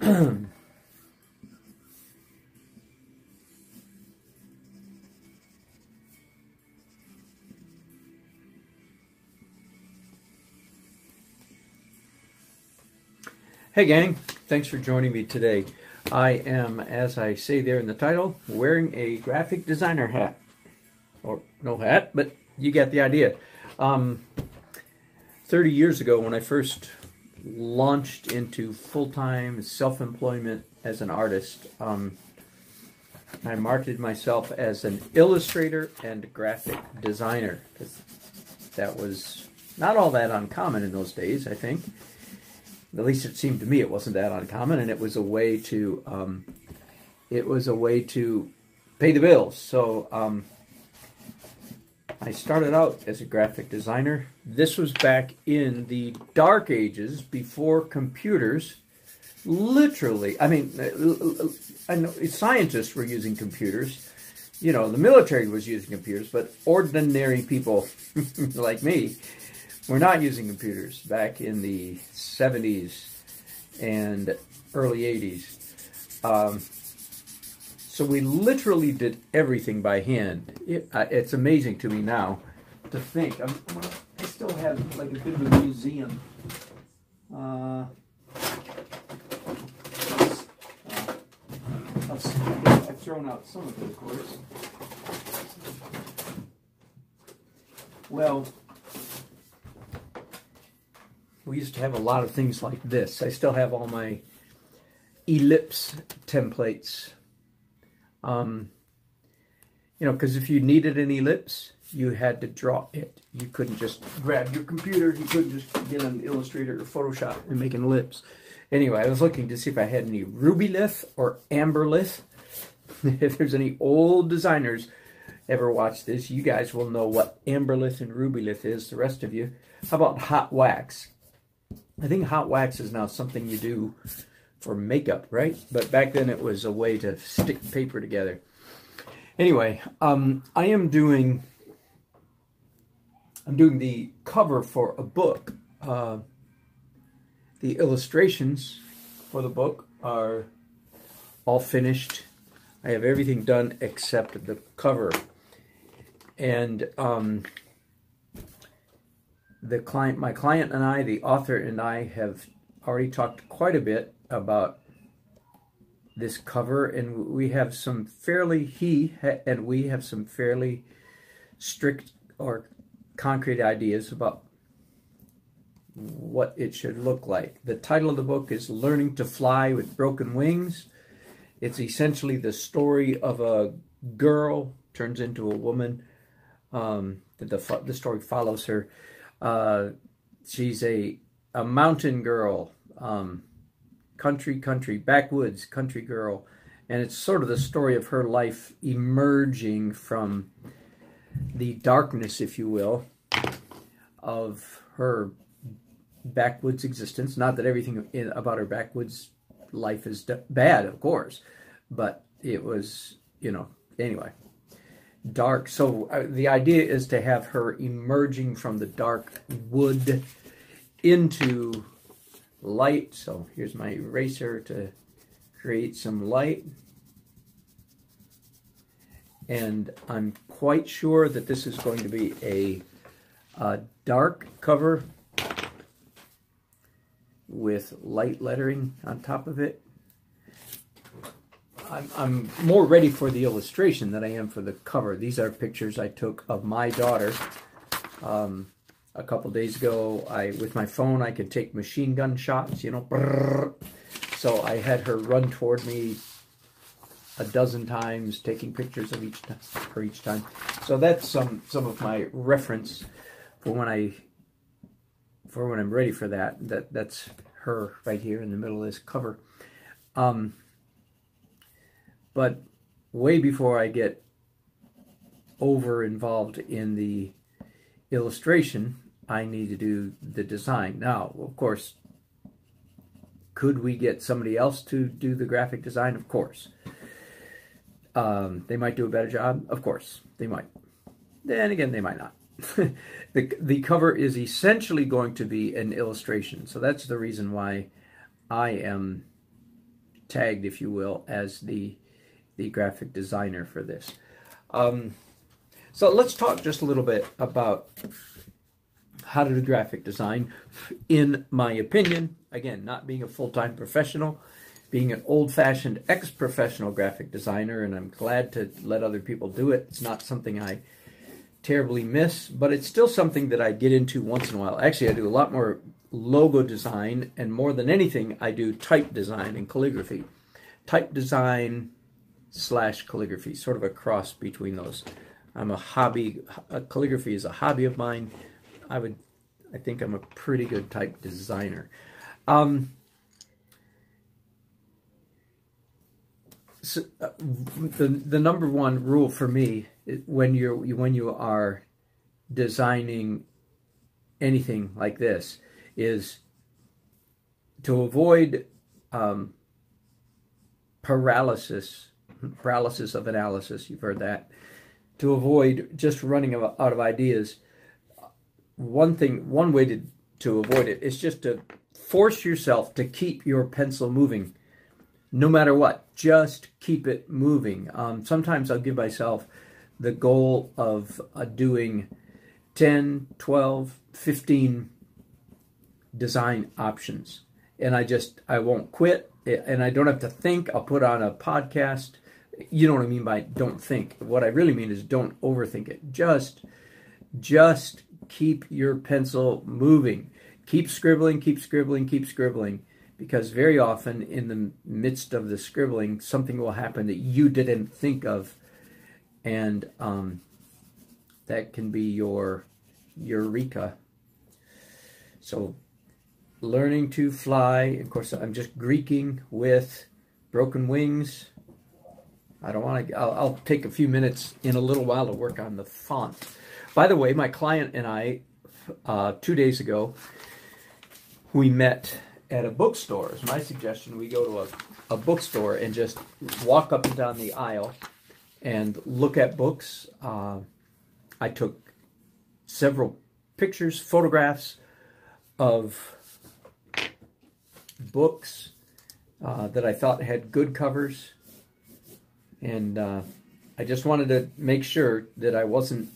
Hey gang, thanks for joining me today. I am, as I say there in the title, wearing a graphic designer hat. Or no hat, but you get the idea. 30 years ago when I first launched into full-time self-employment as an artist, I marketed myself as an illustrator and graphic designer. That was not all that uncommon in those days, I think. At least it seemed to me it wasn't that uncommon, and it was a way to pay the bills. So I started out as a graphic designer. This was back in the dark ages before computers. Literally, I mean, I know scientists were using computers. You know, the military was using computers, but ordinary people like me were not using computers back in the 70s and early 80s. So we literally did everything by hand. It's amazing to me now to think. I still have like a bit of a museum. I've thrown out some of it, of course. Well, we used to have a lot of things like this. I still have all my ellipse templates. You know, because if you needed an ellipse, you had to draw it. You couldn't just grab your computer. You couldn't just get an Illustrator or Photoshop and make an ellipse. Anyway, I was looking to see if I had any Rubylith or Amberlith. If there's any old designers ever watch this, you guys will know what Amberlith and Rubylith is. The rest of you, how about hot wax? I think hot wax is now something you do for makeup, right? But back then it was a way to stick paper together. Anyway, I am doing the cover for a book. The illustrations for the book are all finished. I have everything done except the cover. And my client and I, the author and I, have already talked quite a bit about this cover, and we have some fairly strict or concrete ideas about what it should look like. The title of the book is Learning to Fly with Broken Wings. It's essentially the story of a girl turns into a woman. The story follows her. She's a mountain girl, country, backwoods country girl, and it's sort of the story of her life emerging from the darkness, if you will, of her backwoods existence. Not that everything about her backwoods life is bad, of course, but it was, you know, anyway, dark. So the idea is to have her emerging from the dark wood into light. So here's my eraser to create some light. And I'm quite sure that this is going to be a dark cover with light lettering on top of it. I'm more ready for the illustration than I am for the cover. These are pictures I took of my daughter a couple days ago. With my phone, I could take machine gun shots, you know. Brrr. So I had her run toward me a dozen times, taking pictures of each time. So that's some of my reference for when I'm ready for that. That's her right here in the middle of this cover. But way before I get over involved in the illustration, I need to do the design. Now, of course, could we get somebody else to do the graphic design? Of course. They might do a better job. Of course, they might. Then again, they might not. The cover is essentially going to be an illustration. So that's the reason why I am tagged, if you will, as the graphic designer for this. So let's talk just a little bit about how to do graphic design. In my opinion, again, not being a full-time professional, being an old-fashioned ex-professional graphic designer, and I'm glad to let other people do it. It's not something I terribly miss, but it's still something that I get into once in a while. Actually, I do a lot more logo design, and more than anything, I do type design and calligraphy. Type design / calligraphy, sort of a cross between those. I'm a hobby, calligraphy is a hobby of mine. I think I'm a pretty good type designer. So, the number one rule for me when you are designing anything like this is to avoid paralysis of analysis. You've heard that. To avoid just running out of ideas, one way to avoid it is just to force yourself to keep your pencil moving. No matter what, just keep it moving. Sometimes I'll give myself the goal of doing 10, 12, 15 design options. And I won't quit, and I don't have to think. I'll put on a podcast. You know what I mean by don't think. What I really mean is don't overthink it. Just keep your pencil moving. Keep scribbling, keep scribbling, keep scribbling. Because very often in the midst of the scribbling, something will happen that you didn't think of. And that can be your eureka. So learning to fly. Of course, I'm just Greeking with broken wings. I don't want to, I'll take a few minutes in a little while to work on the font. By the way, my client and I, 2 days ago, we met at a bookstore. It's my suggestion we go to a bookstore and just walk up and down the aisle and look at books. I took several pictures, photographs of books that I thought had good covers. And I just wanted to make sure that I wasn't,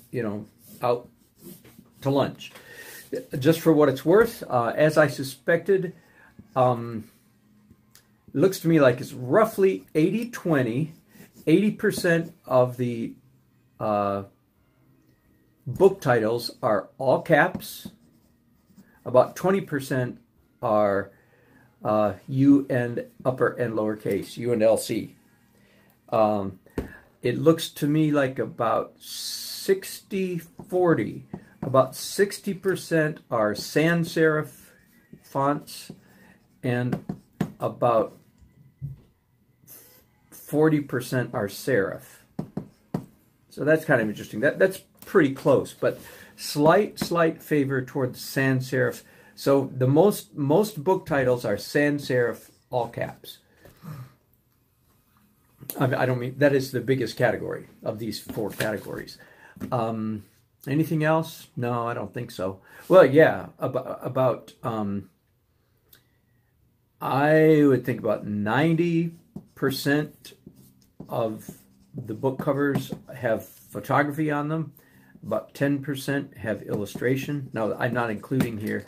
out to lunch. Just for what it's worth, as I suspected, it looks to me like it's roughly 80-20. 80% of the book titles are all caps. About 20% are U and upper and lowercase, U and LC. It looks to me like about 60-40. About 60% are sans serif fonts, and about 40% are serif. So that's kind of interesting. That's pretty close, but slight favor toward sans serif. So the most book titles are sans serif, all caps. I don't mean, that is the biggest category of these 4 categories. Anything else? No, I don't think so. Well, yeah, about I would think about 90% of the book covers have photography on them. About 10% have illustration. Now, I'm not including here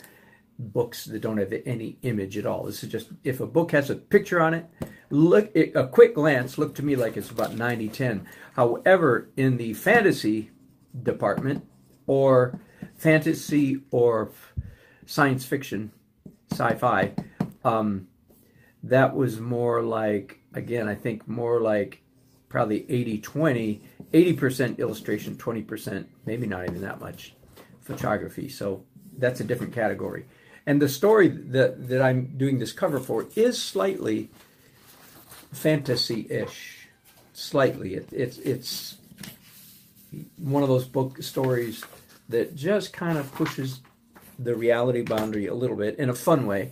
books that don't have any image at all. This is just, if a book has a picture on it, a quick glance looked to me like it's about 90-10. However, in the fantasy department, or fantasy or science fiction, sci-fi, that was more like, again, I think more like probably 80-20, 80% illustration, 20%, maybe not even that much, photography. So that's a different category. And the story that I'm doing this cover for is slightly fantasy-ish. Slightly. It's one of those book stories that just kind of pushes the reality boundary a little bit in a fun way.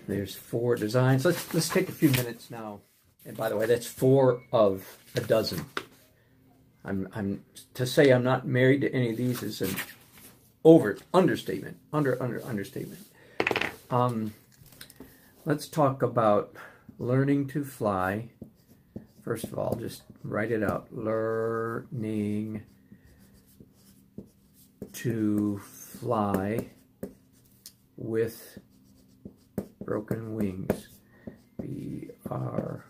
There's 4 designs. Let's take a few minutes now. And by the way, that's 4 of a dozen. I'm to say I'm not married to any of these is an understatement. Understatement. Let's talk about learning to fly. First of all, just write it out. Learning to fly with broken wings. BROKENWING.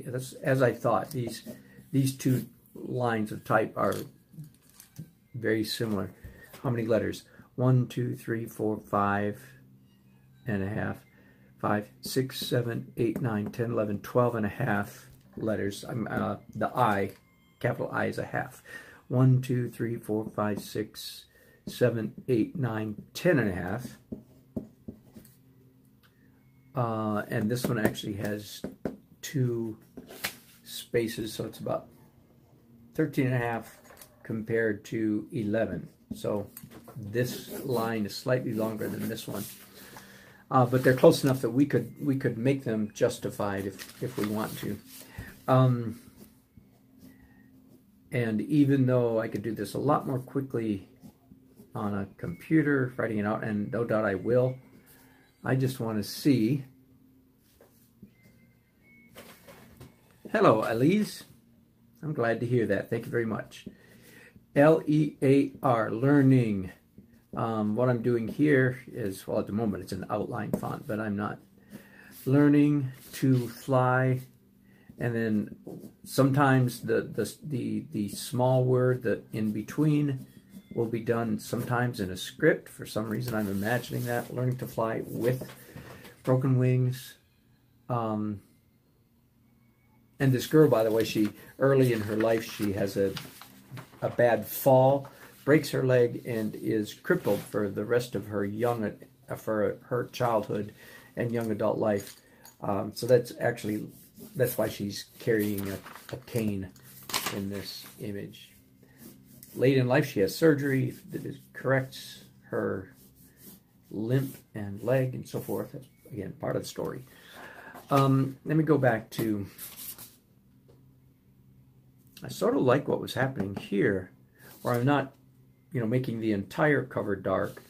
That's as I thought. These 2 lines of type are very similar. How many letters? 1, 2, 3, 4, 5 and a half. 5, 6, 7, 8, 9, 10, 11, 12 and a half letters. The I, capital I is a half. 1, 2, 3, 4, 5, 6, 7, 8, 9, 10 and a half. And this one actually has 2 spaces, so it's about 13 and a half compared to 11. So this line is slightly longer than this one. But they're close enough that we could make them justified if we want to. And even though I could do this a lot more quickly on a computer, writing it out, and no doubt I will, I just want to see. Hello, Elise. I'm glad to hear that. Thank you very much. L-E-A-R, learning. What I'm doing here is, well, at the moment it's an outline font, but I'm not. Learning to fly, and then sometimes the small word that in between will be done sometimes in a script. For some reason, I'm imagining that. Learning to fly with broken wings. And this girl, by the way, she early in her life she has a bad fall, breaks her leg, and is crippled for the rest of her her childhood and young adult life. So that's why she's carrying a cane in this image. Late in life, she has surgery that corrects her limp and leg and so forth. That's, again, part of the story. Let me go back to, I sort of like what was happening here, where I'm not, making the entire cover dark,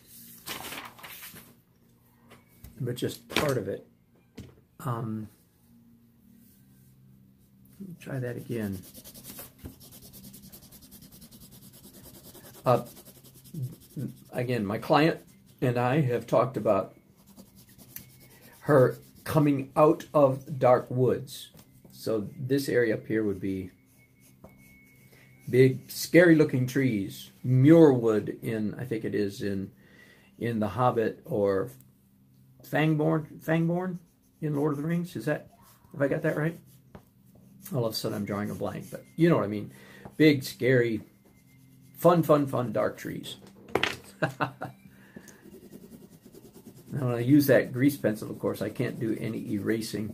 but just part of it. Let me try that again. Again, my client and I have talked about her coming out of dark woods. So this area up here would be big, scary-looking trees. Muirwood I think it is in The Hobbit, or Fangorn in Lord of the Rings. Have I got that right? All of a sudden I'm drawing a blank, but you know what I mean. Big, scary, fun, dark trees. Now when I use that grease pencil, of course, I can't do any erasing,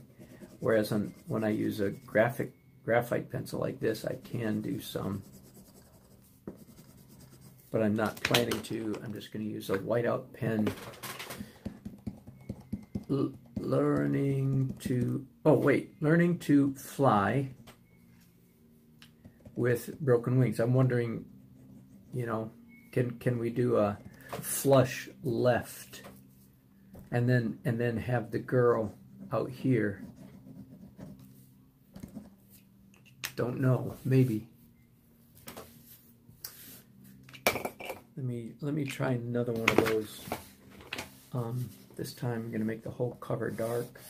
whereas when I use a graphite pencil like this, I can do some. But I'm not planning to. I'm just going to use a whiteout pen. Learning to fly with broken wings. I'm wondering, can we do a flush left and then have the girl out here? Don't know, maybe. Let me try another one of those. This time I'm going to make the whole cover dark.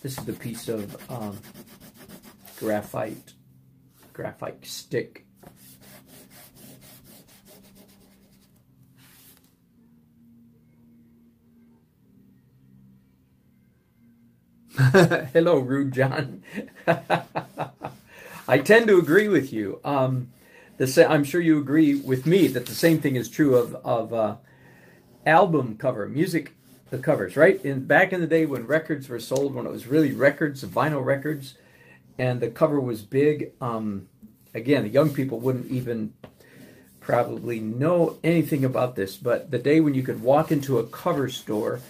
This is the piece of graphite stick. Hello, Rude John. I tend to agree with you. I'm sure you agree with me that the same thing is true of album cover, music covers, right? Back in the day when records were sold, when it was really records, vinyl records, and the cover was big, again, the young people wouldn't even probably know anything about this, but the day when you could walk into a cover store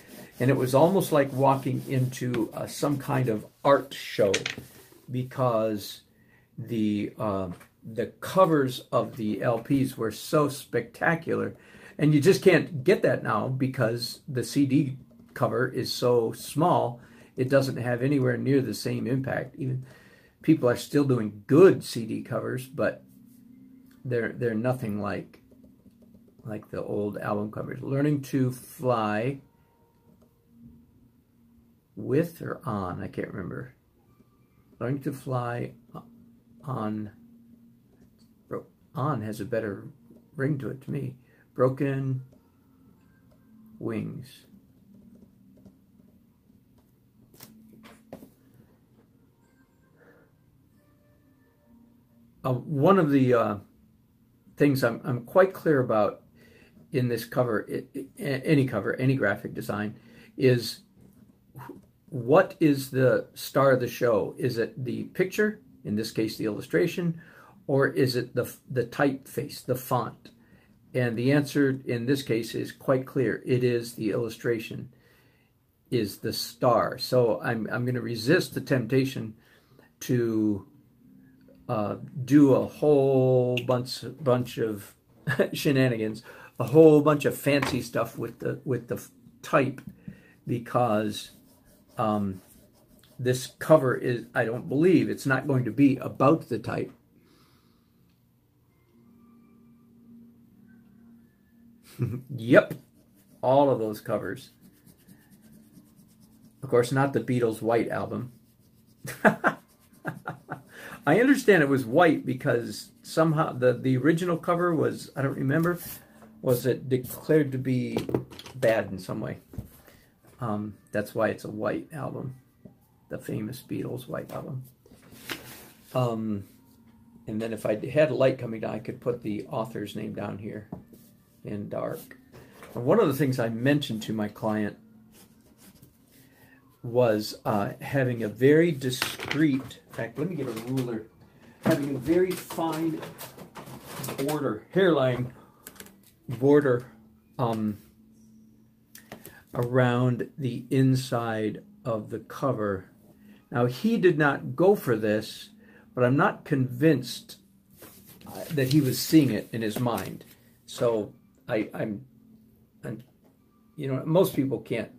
and it was almost like walking into some kind of art show, because the covers of the LPs were so spectacular, and you just can't get that now because the CD cover is so small. It doesn't have anywhere near the same impact. Even people are still doing good CD covers, but they're nothing like the old album covers. Learning to Fly with or on, I can't remember. Learning to Fly on has a better ring to it to me. Broken Wings. One of the things I'm quite clear about in this cover, any cover, any graphic design, is what is the star of the show? Is it the picture, in this case the illustration, or is it the typeface, the font? And the answer in this case is quite clear. It is the illustration, is the star. So I'm going to resist the temptation to do a whole bunch of shenanigans, a whole bunch of fancy stuff with the type, because this cover is, I don't believe, it's not going to be about the type. Yep, all of those covers. Of course, not the Beatles' White Album. I understand it was white because somehow the original cover was, I don't remember, was it declared to be bad in some way. That's why it's a white album, the famous Beatles' White Album. And then if I had a light coming down, I could put the author's name down here in dark. And one of the things I mentioned to my client was having a very discreet, in fact, let me get a ruler, having a very fine border, hairline border around the inside of the cover. Now, he did not go for this, but I'm not convinced that he was seeing it in his mind. So I'm you know, most people can't,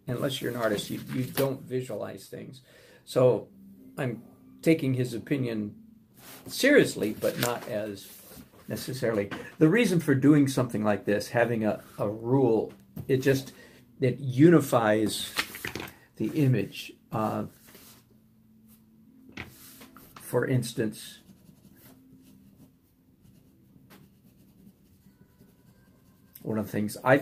unless you're an artist, you don't visualize things. So I'm taking his opinion seriously, but not as necessarily. The reason for doing something like this, having a rule, it unifies the image. For instance, one of the things I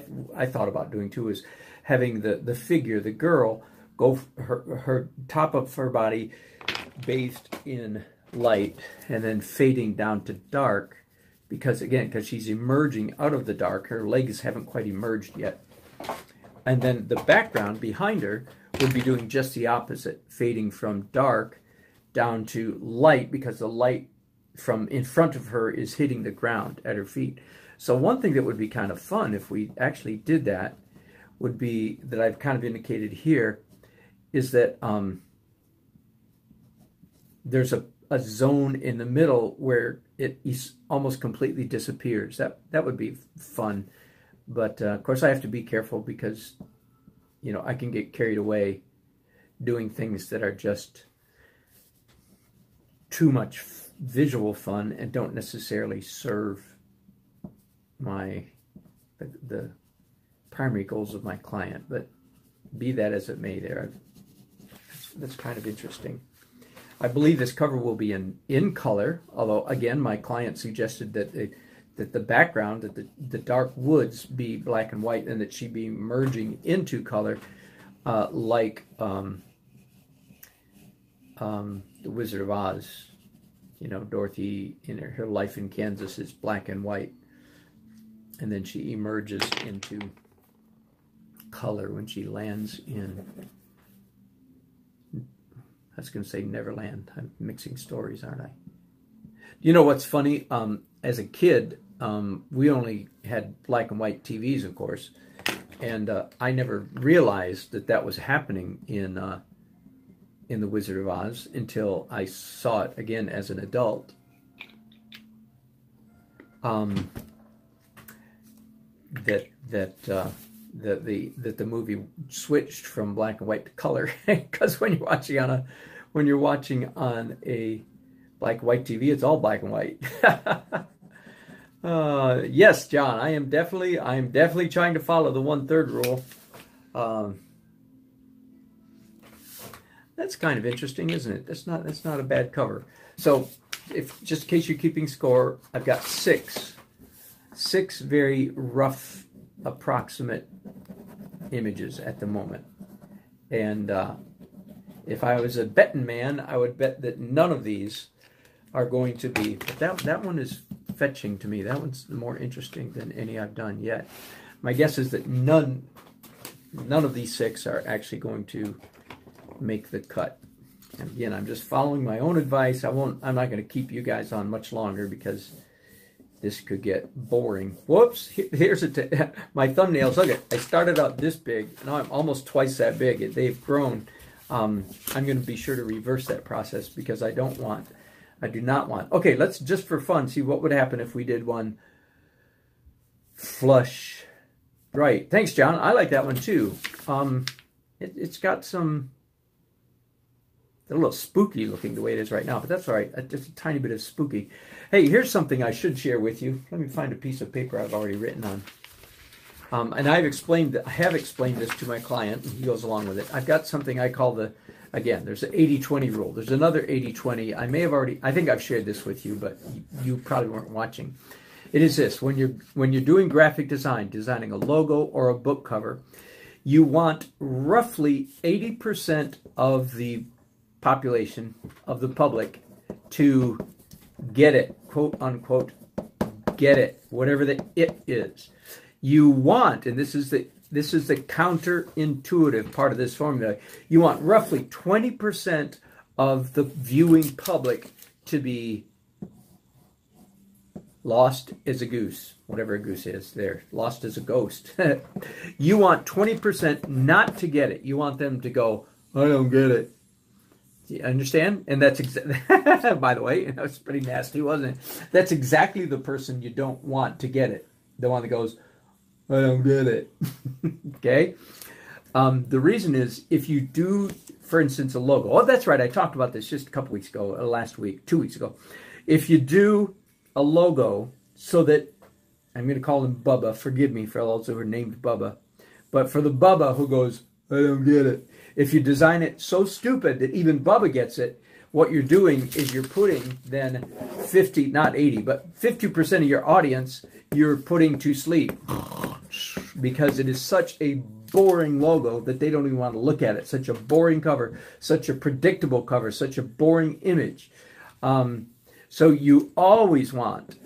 thought about doing too is having the figure, the girl, go her top of her body bathed in light and then fading down to dark, because she's emerging out of the dark. Her legs haven't quite emerged yet. And then the background behind her would be doing just the opposite, fading from dark down to light, because the light from in front of her is hitting the ground at her feet. So one thing that would be kind of fun if we actually did that would be, that I've kind of indicated here, is that there's a zone in the middle where it almost completely disappears. That would be fun. But of course I have to be careful, because you know, I can get carried away doing things that are just too much visual fun and don't necessarily serve the primary goals of my client. But be that as it may, that's kind of interesting. I believe this cover will be in color, although again my client suggested that the background, that the dark woods be black and white, and that she be merging into color, like the Wizard of Oz. You know, Dorothy in her life in Kansas is black and white, and then she emerges into color when she lands in, I was going to say Neverland. I'm mixing stories, aren't I? You know what's funny? As a kid, we only had black and white TVs, of course, and I never realized that that was happening in The Wizard of Oz until I saw it again as an adult. That the movie switched from black and white to color, because when you're watching on a black and white TV, it's all black and white. Yes, John, I am definitely trying to follow the 1/3 rule. That's kind of interesting, isn't it? That's not a bad cover. So, if just in case you're keeping score, I've got six very rough, approximate images at the moment. And if I was a betting man, I would bet that none of these are going to be. But that one is fetching to me. That one's more interesting than any I've done yet. My guess is that none of these 6 are actually going to make the cut. And again, I'm just following my own advice. I'm not going to keep you guys on much longer because this could get boring. Whoops! Here's my thumbnails. Look, I started out this big. Now I'm almost twice that big. They've grown. I'm going to be sure to reverse that process because I do not want. Okay, let's just for fun see what would happen if we did one flush. Right. Thanks, John. I like that one too. It's got some. A little spooky looking the way it is right now, but that's all right. Just a tiny bit of spooky. Hey, here's something I should share with you. Let me find a piece of paper I've already written on. And I have explained this to my client, and he goes along with it. I've got something I call there's an 80-20 rule. There's another 80-20. I think I've shared this with you, but you probably weren't watching. It is this: when you're doing graphic design, designing a logo or a book cover, you want roughly 80% of the population of the public to get it, quote unquote, get it, whatever the it is. You want, and this is the counterintuitive part of this formula, you want roughly 20% of the viewing public to be lost as a goose, whatever a goose is there, lost as a ghost. You want 20% not to get it. You want them to go, I don't get it. You understand? And that's by the way, that was pretty nasty, wasn't it? That's exactly the person you don't want to get it. The one that goes, I don't get it. Okay? The reason is, if you do, for instance, a logo. Oh, that's right. I talked about this just a couple weeks ago, last week, 2 weeks ago. If you do a logo so that, I'm going to call him Bubba. Forgive me for those who are named Bubba. But for the Bubba who goes, I don't get it. If you design it so stupid that even Bubba gets it, what you're doing is you're putting then 50, not 80, but 50% of your audience you're putting to sleep because it is such a boring logo that they don't even want to look at it. Such a boring cover, such a predictable cover, such a boring image. So you always want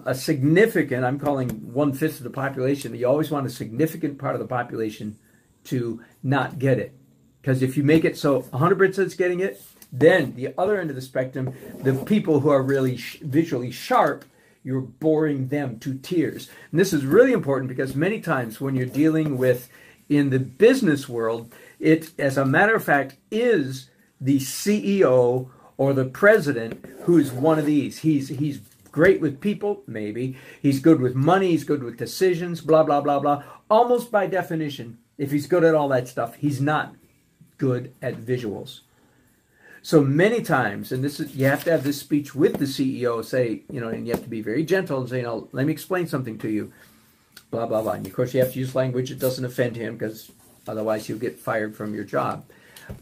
a significant, I'm calling 1/5 of the population, you always want a significant part of the population to not get it. Because if you make it so 100% is getting it, then the other end of the spectrum, the people who are really visually sharp, you're boring them to tears. And this is really important because many times when you're dealing with, in the business world, it, as a matter of fact, is the CEO or the president who's one of these. He's great with people, maybe. He's good with money. He's good with decisions, blah, blah, blah, blah. Almost by definition, if he's good at all that stuff, he's not good at visuals. So many times, and this is, you have to have this speech with the CEO, say, and you have to be very gentle and say, let me explain something to you, blah, blah, blah. And of course, you have to use language that doesn't offend him because otherwise you'll get fired from your job.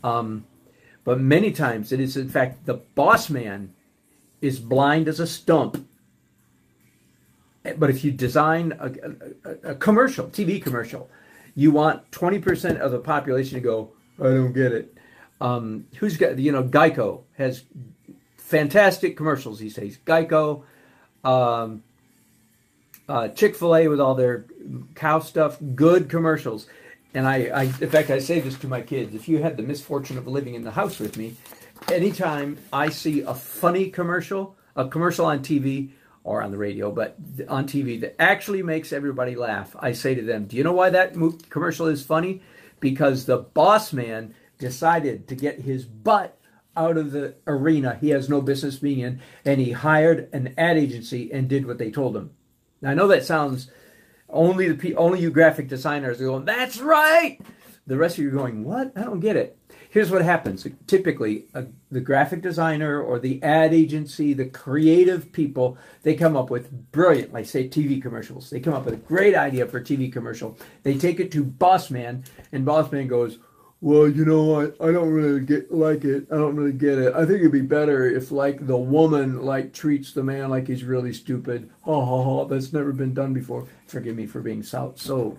But many times it is, in fact, the boss man is blind as a stump. But if you design a commercial, TV commercial, you want 20% of the population to go, I don't get it. Who's got, Geico has fantastic commercials these days. Geico, Chick-fil-A with all their cow stuff, good commercials. And in fact, I say this to my kids. If you had the misfortune of living in the house with me, anytime I see a funny commercial, a commercial on TV, or on the radio, but on TV that actually makes everybody laugh. I say to them, do you know why that commercial is funny? Because the boss man decided to get his butt out of the arena he has no business being in, and he hired an ad agency and did what they told him. Now, I know that sounds, only you graphic designers are going, that's right! The rest of you are going, what? I don't get it. Here's what happens. Typically, the graphic designer or the ad agency, the creative people, they come up with brilliant, like say TV commercials. They come up with a great idea for a TV commercial. They take it to Boss Man, and Boss Man goes, well, you know what? I don't really like it. I don't really get it. I think it'd be better if, like, the woman, like, treats the man like he's really stupid. Ha, ha, ha. That's never been done before. Forgive me for being so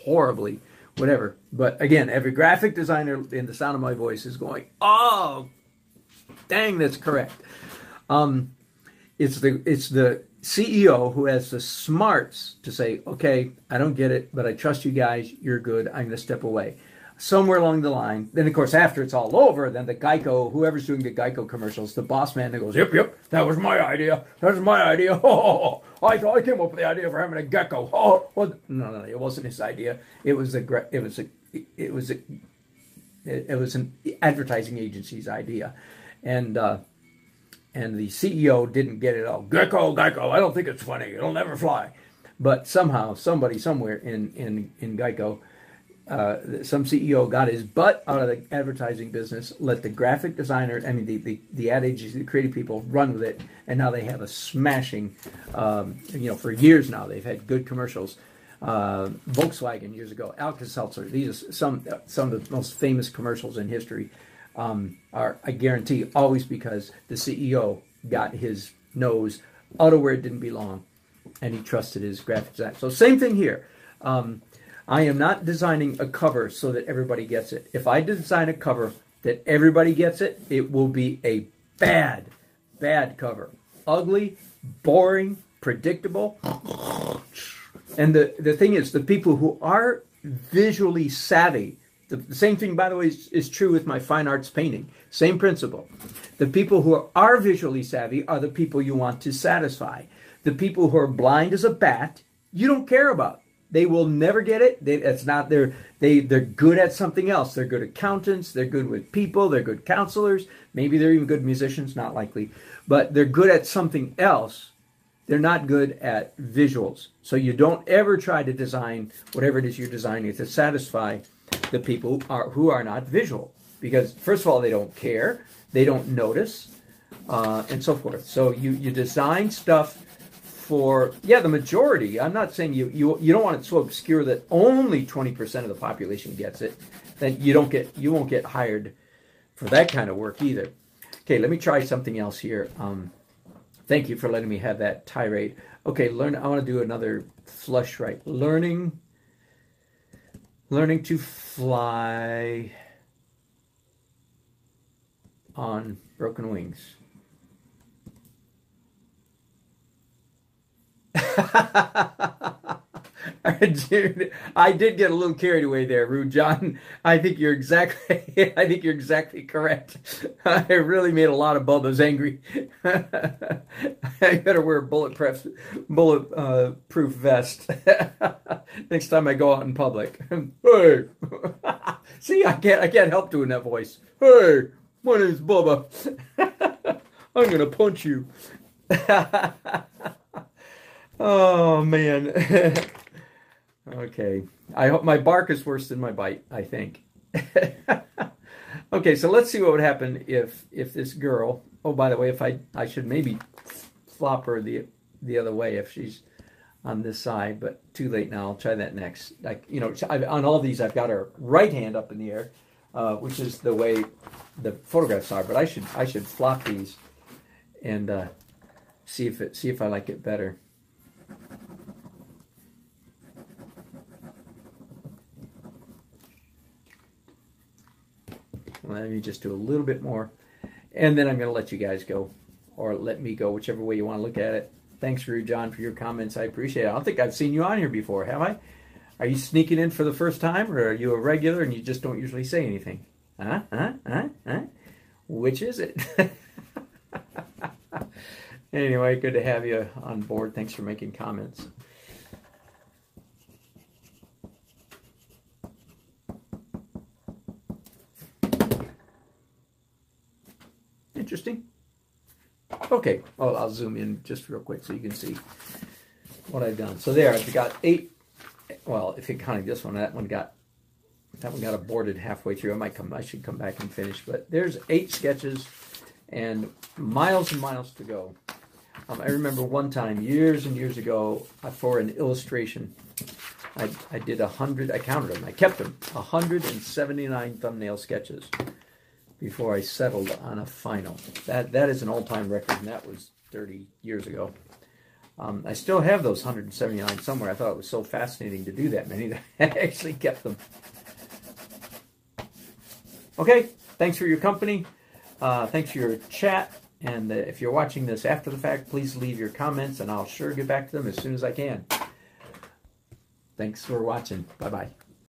horribly whatever. But, again, every graphic designer in the sound of my voice is going, oh, dang, that's correct. It's the CEO who has the smarts to say, okay, I don't get it, but I trust you guys. You're good. I'm going to step away. Somewhere along the line, then of course after it's all over, then the Geico, whoever's doing the Geico commercials, the boss man that goes, yep, that was my idea. That was my idea. Oh, I came up with the idea for having a gecko. Oh, well, no, it wasn't his idea. It was an advertising agency's idea, and the CEO didn't get it all. Gecko, I don't think it's funny. It'll never fly. But somehow, somebody somewhere in Geico. Some CEO got his butt out of the advertising business, let the graphic designer, the ad agency, the creative people run with it, and now they have a smashing, for years now, they've had good commercials. Volkswagen years ago, Alka-Seltzer, these are some of the most famous commercials in history, are, I guarantee, always because the CEO got his nose out of where it didn't belong, and he trusted his graphic design. So same thing here. I am not designing a cover so that everybody gets it. If I design a cover that everybody gets it, it will be a bad cover. Ugly, boring, predictable. And the thing is, the people who are visually savvy, the same thing, by the way, is true with my fine arts painting. Same principle. The people who are visually savvy are the people you want to satisfy. The people who are blind as a bat, you don't care about. They will never get it. They're good at something else. They're good accountants. They're good with people. They're good counselors. Maybe they're even good musicians. Not likely. But they're good at something else. They're not good at visuals. So you don't ever try to design whatever it is you're designing to satisfy the people who are not visual. Because, first of all, they don't care. They don't notice. And so forth. So you design stuff for, the majority. I'm not saying you don't want it so obscure that only 20% of the population gets it. Then you won't get hired for that kind of work either. Okay, let me try something else here. Thank you for letting me have that tirade. Okay, I want to do another flush right. Learning to fly on broken wings. Dude, I did get a little carried away there, Rude John. I think you're exactly correct. I really made a lot of Bubba's angry. I better wear a bulletproof vest next time I go out in public. Hey, see, I can't help doing that voice. Hey, my name's Bubba. I'm gonna punch you. Oh, man. Okay. I hope my bark is worse than my bite, I think. Okay, so let's see what would happen if this girl... Oh, by the way, if I should maybe flop her the other way if she's on this side, but too late now. I'll try that next. On all of these, I've got her right hand up in the air, which is the way the photographs are, but I should flop these and see if I like it better. Let me just do a little bit more, and then I'm going to let you guys go, or let me go, whichever way you want to look at it. Thanks, Rude John, for your comments. I appreciate it. I don't think I've seen you on here before, have I? Are you sneaking in for the first time, or are you a regular and you just don't usually say anything? Which is it? Anyway, good to have you on board. Thanks for making comments. Interesting. Okay, well, I'll zoom in just real quick so you can see what I've done. So there, I've got 8. Well, if you're counting this one, that one got aborted halfway through. I should come back and finish. But there's 8 sketches and miles to go. I remember one time, years and years ago, for an illustration, I did 100, I counted them, I kept them, 179 thumbnail sketches before I settled on a final. That is an all-time record, and that was 30 years ago. I still have those 179 somewhere. I thought it was so fascinating to do that many that I actually kept them. Okay, thanks for your company. Thanks for your chat. And if you're watching this after the fact, please leave your comments, and I'll sure get back to them as soon as I can. Thanks for watching. Bye-bye.